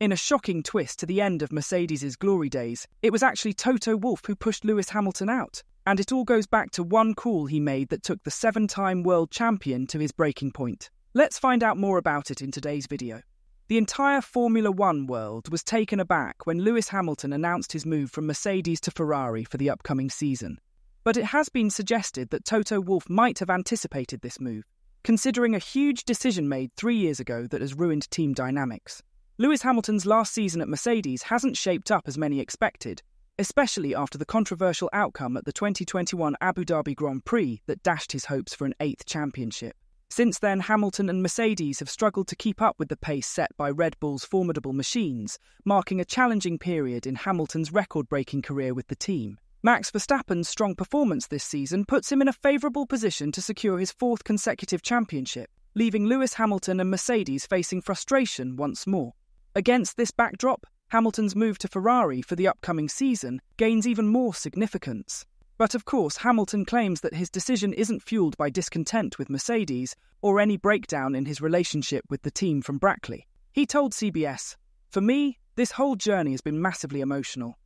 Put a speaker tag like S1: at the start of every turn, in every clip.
S1: In a shocking twist to the end of Mercedes' glory days, it was actually Toto Wolff who pushed Lewis Hamilton out, and it all goes back to one call he made that took the 7-time world champion to his breaking point. Let's find out more about it in today's video. The entire Formula One world was taken aback when Lewis Hamilton announced his move from Mercedes to Ferrari for the upcoming season. But it has been suggested that Toto Wolff might have anticipated this move, considering a huge decision made 3 years ago that has ruined team dynamics. Lewis Hamilton's last season at Mercedes hasn't shaped up as many expected, especially after the controversial outcome at the 2021 Abu Dhabi Grand Prix that dashed his hopes for an 8th championship. Since then, Hamilton and Mercedes have struggled to keep up with the pace set by Red Bull's formidable machines, marking a challenging period in Hamilton's record-breaking career with the team. Max Verstappen's strong performance this season puts him in a favourable position to secure his 4th consecutive championship, leaving Lewis Hamilton and Mercedes facing frustration once more. Against this backdrop, Hamilton's move to Ferrari for the upcoming season gains even more significance. But of course, Hamilton claims that his decision isn't fueled by discontent with Mercedes or any breakdown in his relationship with the team from Brackley. He told CBS, "For me, this whole journey has been massively emotional.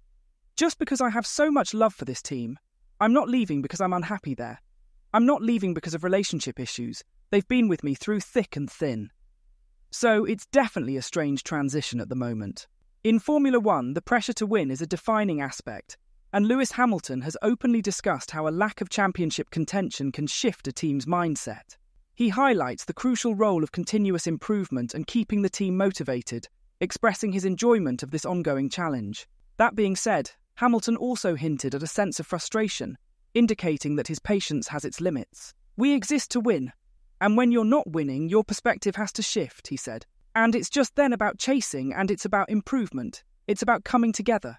S1: Just because I have so much love for this team, I'm not leaving because I'm unhappy there. I'm not leaving because of relationship issues. They've been with me through thick and thin." So it's definitely a strange transition at the moment. In Formula One, the pressure to win is a defining aspect, and Lewis Hamilton has openly discussed how a lack of championship contention can shift a team's mindset. He highlights the crucial role of continuous improvement and keeping the team motivated, expressing his enjoyment of this ongoing challenge. That being said, Hamilton also hinted at a sense of frustration, indicating that his patience has its limits. "We exist to win, and when you're not winning, your perspective has to shift," he said. "And it's just then about chasing, and it's about improvement. It's about coming together.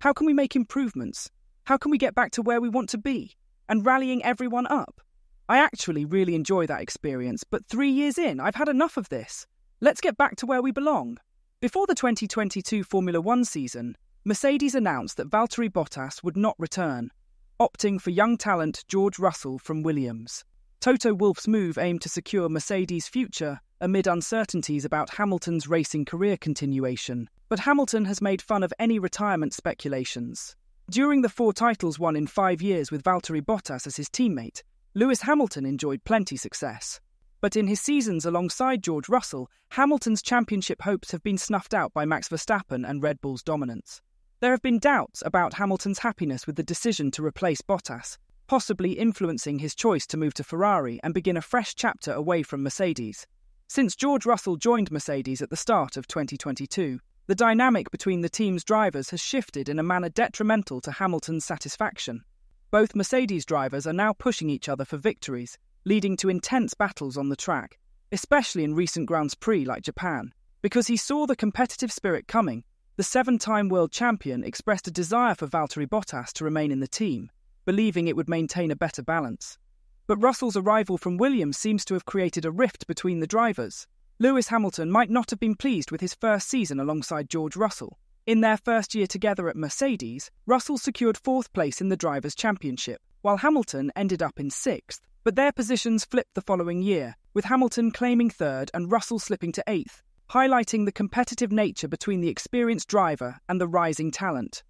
S1: How can we make improvements? How can we get back to where we want to be? And rallying everyone up. I actually really enjoy that experience, but 3 years in, I've had enough of this. Let's get back to where we belong." Before the 2022 Formula One season, Mercedes announced that Valtteri Bottas would not return, opting for young talent George Russell from Williams. Toto Wolff's move aimed to secure Mercedes' future amid uncertainties about Hamilton's racing career continuation, but Hamilton has made fun of any retirement speculations. During the 4 titles won in 5 years with Valtteri Bottas as his teammate, Lewis Hamilton enjoyed plenty success. But in his seasons alongside George Russell, Hamilton's championship hopes have been snuffed out by Max Verstappen and Red Bull's dominance. There have been doubts about Hamilton's happiness with the decision to replace Bottas, possibly influencing his choice to move to Ferrari and begin a fresh chapter away from Mercedes. Since George Russell joined Mercedes at the start of 2022, the dynamic between the team's drivers has shifted in a manner detrimental to Hamilton's satisfaction. Both Mercedes drivers are now pushing each other for victories, leading to intense battles on the track, especially in recent Grands Prix like Japan. Because he saw the competitive spirit coming, the 7-time world champion expressed a desire for Valtteri Bottas to remain in the team, believing it would maintain a better balance. But Russell's arrival from Williams seems to have created a rift between the drivers. Lewis Hamilton might not have been pleased with his first season alongside George Russell. In their first year together at Mercedes, Russell secured 4th place in the Drivers' Championship, while Hamilton ended up in 6th. But their positions flipped the following year, with Hamilton claiming 3rd and Russell slipping to 8th, highlighting the competitive nature between the experienced driver and the rising talent.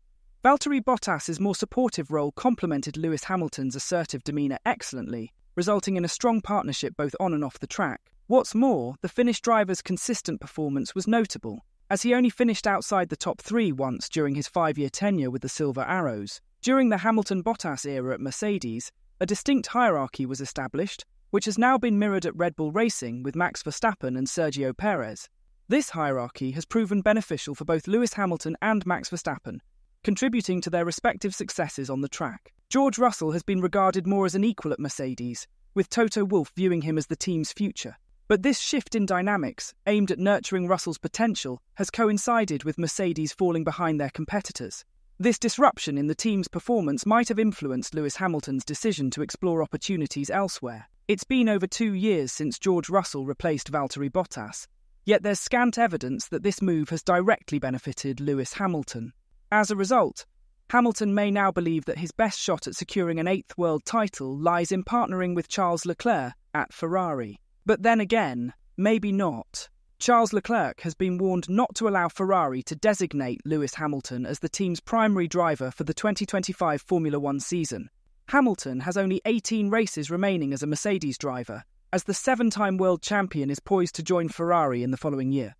S1: Valtteri Bottas's more supportive role complemented Lewis Hamilton's assertive demeanour excellently, resulting in a strong partnership both on and off the track. What's more, the Finnish driver's consistent performance was notable, as he only finished outside the top 3 once during his 5-year tenure with the Silver Arrows. During the Hamilton-Bottas era at Mercedes, a distinct hierarchy was established, which has now been mirrored at Red Bull Racing with Max Verstappen and Sergio Perez. This hierarchy has proven beneficial for both Lewis Hamilton and Max Verstappen, contributing to their respective successes on the track. George Russell has been regarded more as an equal at Mercedes, with Toto Wolff viewing him as the team's future. But this shift in dynamics, aimed at nurturing Russell's potential, has coincided with Mercedes falling behind their competitors. This disruption in the team's performance might have influenced Lewis Hamilton's decision to explore opportunities elsewhere. It's been over 2 years since George Russell replaced Valtteri Bottas, yet there's scant evidence that this move has directly benefited Lewis Hamilton. As a result, Hamilton may now believe that his best shot at securing an 8th world title lies in partnering with Charles Leclerc at Ferrari. But then again, maybe not. Charles Leclerc has been warned not to allow Ferrari to designate Lewis Hamilton as the team's primary driver for the 2025 Formula One season. Hamilton has only 18 races remaining as a Mercedes driver, as the 7-time world champion is poised to join Ferrari in the following year.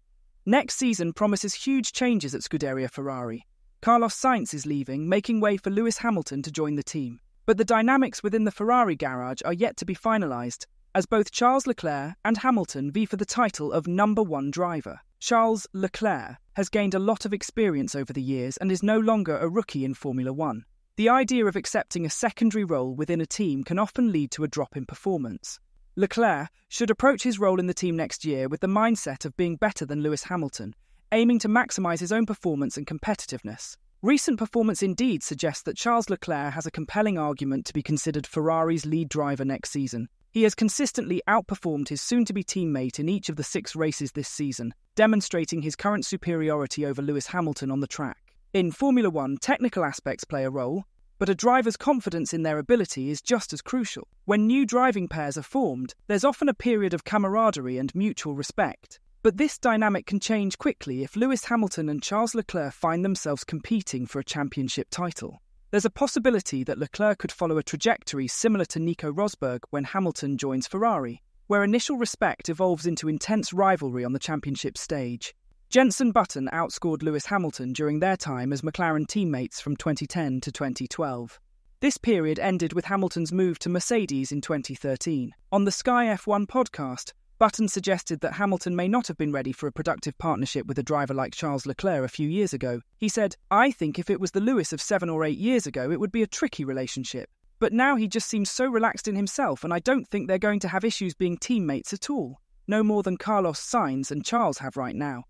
S1: Next season promises huge changes at Scuderia Ferrari. Carlos Sainz is leaving, making way for Lewis Hamilton to join the team. But the dynamics within the Ferrari garage are yet to be finalised, as both Charles Leclerc and Hamilton vie for the title of number one driver. Charles Leclerc has gained a lot of experience over the years and is no longer a rookie in Formula One. The idea of accepting a secondary role within a team can often lead to a drop in performance. Leclerc should approach his role in the team next year with the mindset of being better than Lewis Hamilton, aiming to maximise his own performance and competitiveness. Recent performance indeed suggests that Charles Leclerc has a compelling argument to be considered Ferrari's lead driver next season. He has consistently outperformed his soon-to-be teammate in each of the 6 races this season, demonstrating his current superiority over Lewis Hamilton on the track. In Formula One, technical aspects play a role, but a driver's confidence in their ability is just as crucial. When new driving pairs are formed, there's often a period of camaraderie and mutual respect. But this dynamic can change quickly if Lewis Hamilton and Charles Leclerc find themselves competing for a championship title. There's a possibility that Leclerc could follow a trajectory similar to Nico Rosberg when Hamilton joins Ferrari, where initial respect evolves into intense rivalry on the championship stage. Jenson Button outscored Lewis Hamilton during their time as McLaren teammates from 2010 to 2012. This period ended with Hamilton's move to Mercedes in 2013. On the Sky F1 podcast, Button suggested that Hamilton may not have been ready for a productive partnership with a driver like Charles Leclerc a few years ago. He said, "I think if it was the Lewis of 7 or 8 years ago, it would be a tricky relationship. But now he just seems so relaxed in himself, and I don't think they're going to have issues being teammates at all. No more than Carlos Sainz and Charles have right now.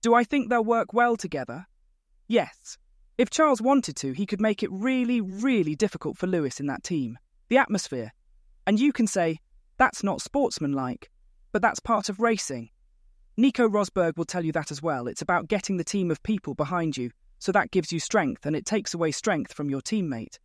S1: Do I think they'll work well together? Yes. If Charles wanted to, he could make it really, really difficult for Lewis in that team. The atmosphere. And you can say, that's not sportsmanlike. But that's part of racing. Nico Rosberg will tell you that as well. It's about getting the team of people behind you, so that gives you strength and it takes away strength from your teammate.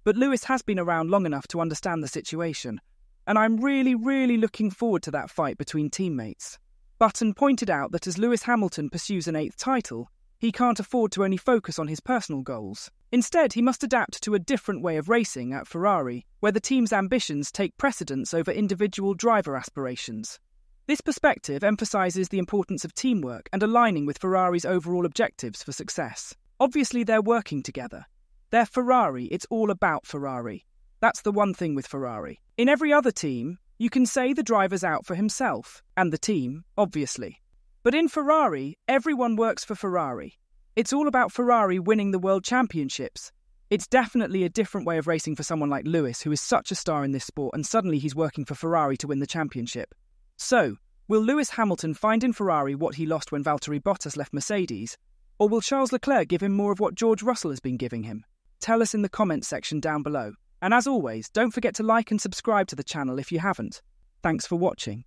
S1: But Lewis has been around long enough to understand the situation, and I'm really, really looking forward to that fight between teammates. Button pointed out that as Lewis Hamilton pursues an 8th title, he can't afford to only focus on his personal goals. Instead, he must adapt to a different way of racing at Ferrari, where the team's ambitions take precedence over individual driver aspirations. This perspective emphasises the importance of teamwork and aligning with Ferrari's overall objectives for success. Obviously, they're working together. They're Ferrari, it's all about Ferrari. That's the one thing with Ferrari. In every other team, you can say the driver's out for himself, and the team, obviously. But in Ferrari, everyone works for Ferrari. It's all about Ferrari winning the World Championships. It's definitely a different way of racing for someone like Lewis, who is such a star in this sport, and suddenly he's working for Ferrari to win the championship. So, will Lewis Hamilton find in Ferrari what he lost when Valtteri Bottas left Mercedes? Or will Charles Leclerc give him more of what George Russell has been giving him? Tell us in the comments section down below. And as always, don't forget to like and subscribe to the channel if you haven't. Thanks for watching.